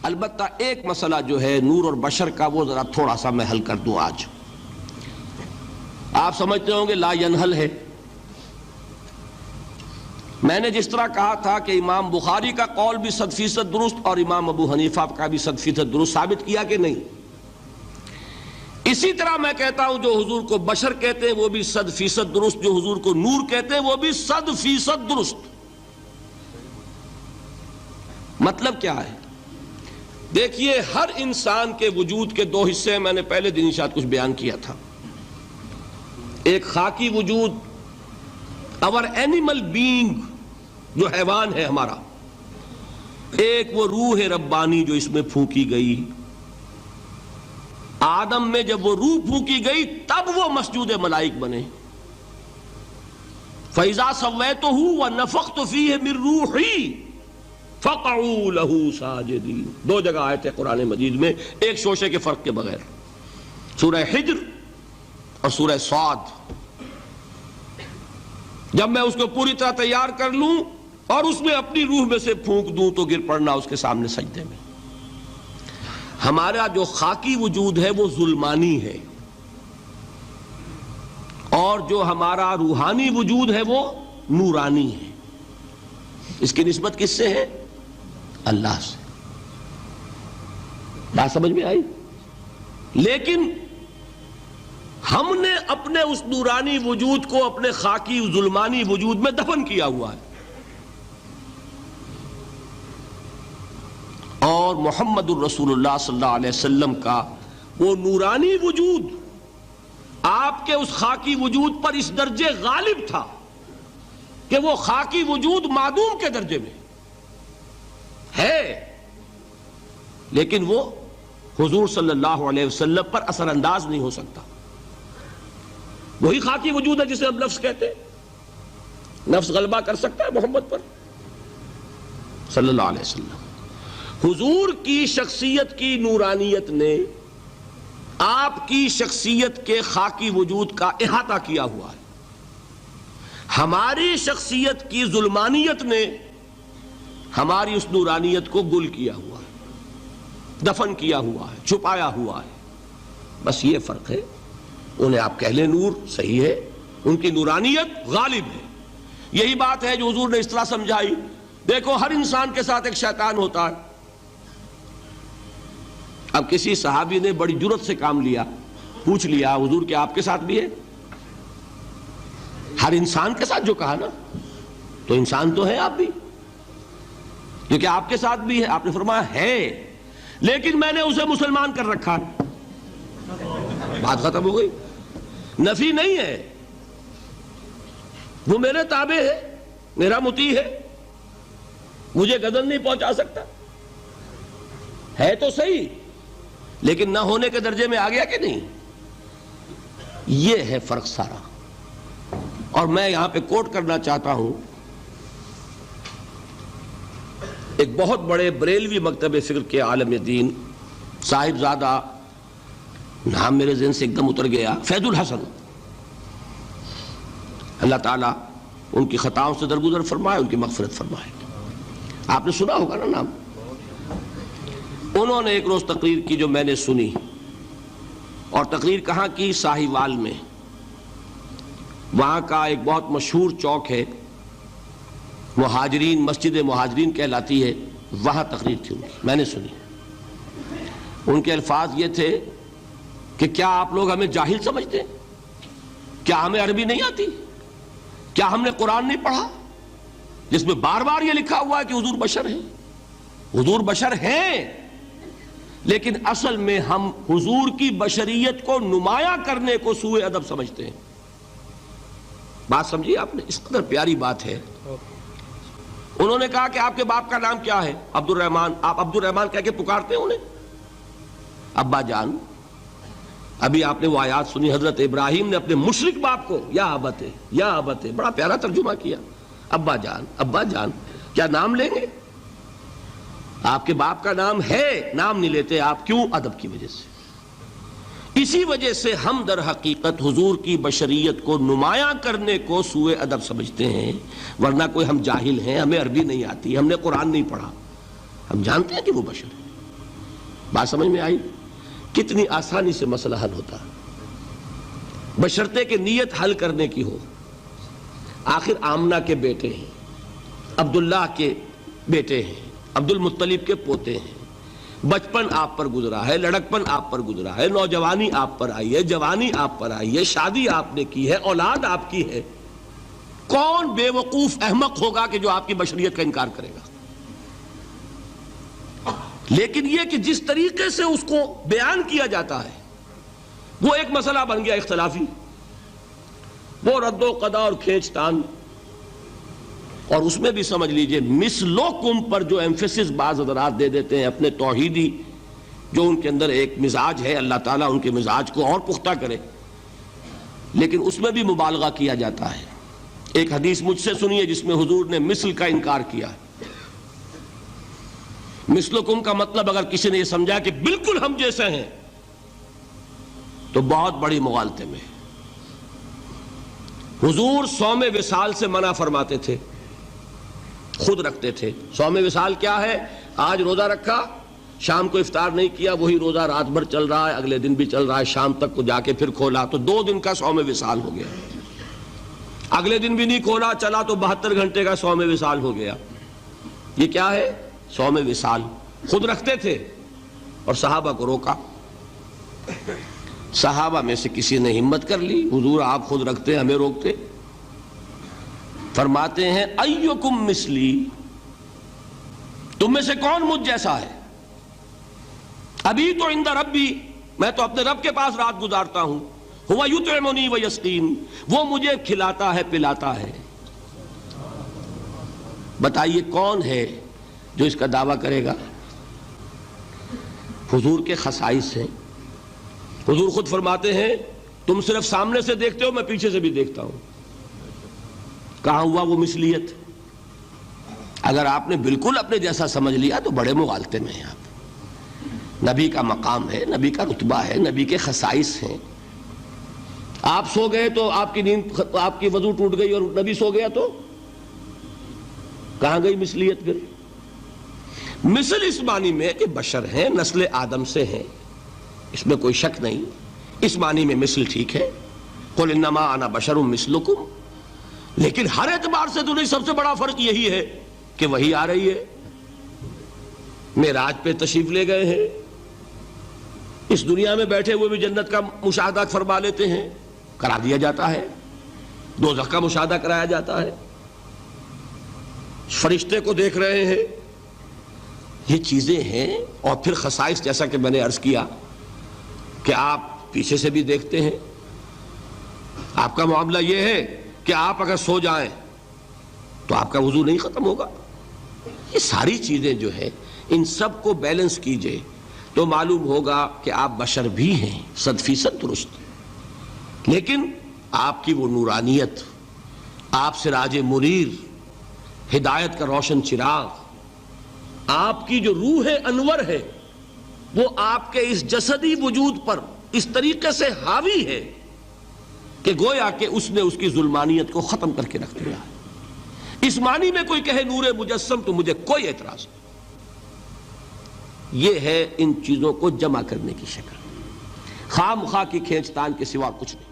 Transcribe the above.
البتہ ایک مسئلہ جو ہے نور اور بشر کا وہ ذرا تھوڑا سا میں حل کر دوں آج. آپ سمجھتے ہوں گے لا ینحل ہے. میں نے جس طرح کہا تھا کہ امام بخاری کا قول بھی 100% درست اور امام ابو حنیفہ کا بھی 100% درست ثابت کیا کہ نہیں. اسی طرح میں کہتا ہوں جو حضور کو بشر کہتے ہیں وہ بھی 100% درست، جو حضور کو نور کہتے ہیں وہ بھی 100% درست. مطلب کیا ہے؟ دیکھیے ہر انسان کے وجود کے دو حصے ہیں. میں نے پہلے دن شاید کچھ بیان کیا تھا. ایک خاکی وجود، اور اینیمل بینگ جو حیوان ہے ہمارا. ایک وہ روح ربانی جو اس میں پھونکی گئی. آدم میں جب وہ روح پھونکی گئی تب وہ مسجود ملائک بنے. فَإِذَا سَوَّيْتُهُ وَنَفَخْتُ فِيهِ مِن رُوحِي فَقَعُوا لَهُ سَاجِدِينَ. دو جگہ آیت ہے قرآن مجید میں ایک شوشے کے فرق کے بغیر، سورہ حجر اور سورہ صاد. جب میں اس کو پوری طرح تیار کر لوں اور اس میں اپنی روح میں سے پھونک دوں تو گر پڑنا اس کے سامنے سجدے میں. ہمارا جو خاکی وجود ہے وہ ظلمانی ہے، اور جو ہمارا روحانی وجود ہے وہ نورانی ہے. اس کی نسبت کس سے ہے؟ اللہ سے. بات سمجھ میں آئی؟ لیکن ہم نے اپنے اس نورانی وجود کو اپنے خاکی ظلمانی وجود میں دفن کیا ہوا ہے. اور محمد الرسول اللہ صلی اللہ علیہ وسلم کا وہ نورانی وجود آپ کے اس خاکی وجود پر اس درجے غالب تھا کہ وہ خاکی وجود معدوم کے درجے میں ہے، لیکن وہ حضور صلی اللہ علیہ وسلم پر اثر انداز نہیں ہو سکتا. وہی خاکی وجود ہے جسے ہم نفس کہتے ہیں. نفس غلبہ کر سکتا ہے محمد پر صلی اللہ علیہ وسلم. حضور کی شخصیت کی نورانیت نے آپ کی شخصیت کے خاکی وجود کا احاطہ کیا ہوا ہے. ہماری شخصیت کی ظلمانیت نے ہماری اس نورانیت کو گل کیا ہوا ہے، دفن کیا ہوا ہے، چھپایا ہوا ہے. بس یہ فرق ہے. انہیں آپ کہہ لیں نور، صحیح ہے، ان کی نورانیت غالب ہے. یہی بات ہے جو حضور نے اس طرح سمجھائی. دیکھو ہر انسان کے ساتھ ایک شیطان ہوتا ہے. اب کسی صحابی نے بڑی جرت سے کام لیا، پوچھ لیا حضور کہ آپ کے ساتھ بھی ہے؟ ہر انسان کے ساتھ جو کہا نا، تو انسان تو ہے آپ بھی، کیونکہ آپ کے ساتھ بھی ہے. آپ نے فرمایا ہے، لیکن میں نے اسے مسلمان کر رکھا. بات ختم ہو گئی. نفی نہیں ہے، وہ میرے تابع ہے، میرا مطیع ہے، مجھے گدن نہیں پہنچا سکتا. ہے تو صحیح، لیکن نہ ہونے کے درجے میں آ گیا کہ نہیں. یہ ہے فرق سارا. اور میں یہاں پہ کوٹ کرنا چاہتا ہوں ایک بہت بڑے بریلوی مکتب فکر کے عالم دین، صاحب زادہ، نام میرے ذہن سے ایک دم اتر گیا، فیض الحسن. اللہ تعالیٰ ان کی خطاؤں سے درگزر فرمائے، ان کی مغفرت فرمائے. آپ نے سنا ہوگا نا نام. انہوں نے ایک روز تقریر کی جو میں نے سنی، اور تقریر کہاں کی؟ ساہیوال میں. وہاں کا ایک بہت مشہور چوک ہے، مہاجرین، مسجد مہاجرین کہلاتی ہے، وہاں تقریر تھی ان کی، میں نے سنی. ان کے الفاظ یہ تھے کہ کیا آپ لوگ ہمیں جاہل سمجھتے ہیں؟ کیا ہمیں عربی نہیں آتی؟ کیا ہم نے قرآن نہیں پڑھا جس میں بار بار یہ لکھا ہوا ہے کہ حضور بشر ہیں؟ حضور بشر ہیں، لیکن اصل میں ہم حضور کی بشریت کو نمایاں کرنے کو سوء ادب سمجھتے ہیں. بات سمجھیے آپ نے، اس قدر پیاری بات ہے. انہوں نے کہا کہ آپ کے باپ کا نام کیا ہے؟ عبد الرحمن. آپ عبد الرحمن کہہ کے پکارتے ہیں انہیں؟ ابا جان. ابھی آپ نے وہ آیات سنی، حضرت ابراہیم نے اپنے مشرک باپ کو یا ابت، یا ابت، بڑا پیارا ترجمہ کیا. ابا جان، ابا جان، کیا نام لیں گے؟ آپ کے باپ کا نام ہے، نام نہیں لیتے آپ. کیوں؟ ادب کی وجہ سے. اسی وجہ سے ہم در حقیقت حضور کی بشریت کو نمایاں کرنے کو سوء ادب سمجھتے ہیں. ورنہ کوئی ہم جاہل ہیں، ہمیں عربی نہیں آتی، ہم نے قرآن نہیں پڑھا، ہم جانتے ہیں کہ وہ بشر ہے. بات سمجھ میں آئی؟ کتنی آسانی سے مسئلہ حل ہوتا ہے بشرطے کہ نیت حل کرنے کی ہو۔ آخر آمنہ کے بیٹے ہیں، عبداللہ کے بیٹے ہیں، عبد المطلب کے پوتے ہیں، بچپن آپ پر گزرا ہے، لڑکپن آپ پر گزرا ہے، نوجوانی آپ پر آئی ہے، جوانی آپ پر آئی ہے، شادی آپ نے کی ہے، اولاد آپ کی ہے۔ کون بے وقوف احمق ہوگا کہ جو آپ کی بشریت کا انکار کرے گا؟ لیکن یہ کہ جس طریقے سے اس کو بیان کیا جاتا ہے وہ ایک مسئلہ بن گیا اختلافی، وہ رد و قضا اور کھینچ تان، اور اس میں بھی سمجھ لیجئے مثلکم پر جو ایمفیسس بعض حضرات دے دیتے ہیں اپنے توحیدی جو ان کے اندر ایک مزاج ہے، اللہ تعالیٰ ان کے مزاج کو اور پختہ کرے، لیکن اس میں بھی مبالغہ کیا جاتا ہے۔ ایک حدیث مجھ سے سنیے جس میں حضور نے مثل کا انکار کیا ہے۔ مثلکم کا مطلب اگر کسی نے یہ سمجھا کہ بالکل ہم جیسے ہیں تو بہت بڑی مغالطے میں۔ حضور صوم وصال سے منع فرماتے تھے، خود رکھتے تھے۔ صوم وصال کیا ہے؟ آج روزہ رکھا، شام کو افطار نہیں کیا، وہی روزہ رات بھر چل رہا ہے، اگلے دن بھی چل رہا ہے، شام تک کو جا کے پھر کھولا تو 2 دن کا صوم وصال ہو گیا۔ اگلے دن بھی نہیں کھولا، چلا تو 72 گھنٹے کا صوم وصال ہو گیا۔ یہ کیا ہے؟ صوم وصال۔ خود رکھتے تھے اور صحابہ کو روکا۔ صحابہ میں سے کسی نے ہمت کر لی، حضور آپ خود رکھتے ہمیں روکتے؟ فرماتے ہیں ایکم مثلی، تم میں سے کون مجھ جیسا ہے؟ ابھی تو عند ربی، میں تو اپنے رب کے پاس رات گزارتا ہوں، ہوا یطعمنی ویسقین، وہ مجھے کھلاتا ہے پلاتا ہے۔ بتائیے کون ہے جو اس کا دعویٰ کرے گا؟ حضور کے خصائص ہیں۔ حضور خود فرماتے ہیں تم صرف سامنے سے دیکھتے ہو، میں پیچھے سے بھی دیکھتا ہوں۔ کہاں ہوا وہ مثلیت؟ اگر آپ نے بالکل اپنے جیسا سمجھ لیا تو بڑے مغالطے میں ہیں آپ۔ نبی کا مقام ہے، نبی کا رتبہ ہے، نبی کے خصائص ہیں۔ آپ سو گئے تو آپ کی نیند، آپ کی وضو ٹوٹ گئی اور نبی سو گیا تو کہاں گئی مثلیت پھر؟ مثل اس معنی میں کہ بشر ہیں، نسل آدم سے ہیں، اس میں کوئی شک نہیں، اس معنی میں مثل ٹھیک ہے، قل انما انا بشر مثلکم، لیکن ہر اعتبار سے تو نہیں۔ سب سے بڑا فرق یہی ہے کہ وہی آ رہی ہے، معراج پہ تشریف لے گئے ہیں، اس دنیا میں بیٹھے ہوئے بھی جنت کا مشاہدہ فرما لیتے ہیں، کرا دیا جاتا ہے، دوزخ کا مشاہدہ کرایا جاتا ہے، فرشتے کو دیکھ رہے ہیں۔ یہ چیزیں ہیں، اور پھر خصائص جیسا کہ میں نے عرض کیا کہ آپ پیچھے سے بھی دیکھتے ہیں۔ آپ کا معاملہ یہ ہے کہ آپ اگر سو جائیں تو آپ کا وضو نہیں ختم ہوگا۔ یہ ساری چیزیں جو ہے ان سب کو بیلنس کیجئے تو معلوم ہوگا کہ آپ بشر بھی ہیں 100% درست، لیکن آپ کی وہ نورانیت، آپ سراج منیر، ہدایت کا روشن چراغ، آپ کی جو روح انور ہے وہ آپ کے اس جسدی وجود پر اس طریقے سے حاوی ہے کہ گویا کہ اس نے اس کی ظلمانیت کو ختم کر کے رکھ دیا ہے۔ اس معنی میں کوئی کہے نور مجسم تو مجھے کوئی اعتراض نہیں۔ یہ ہے ان چیزوں کو جمع کرنے کی شکل، خواہ مخواہ کی کھینچ تان کے سوا کچھ نہیں۔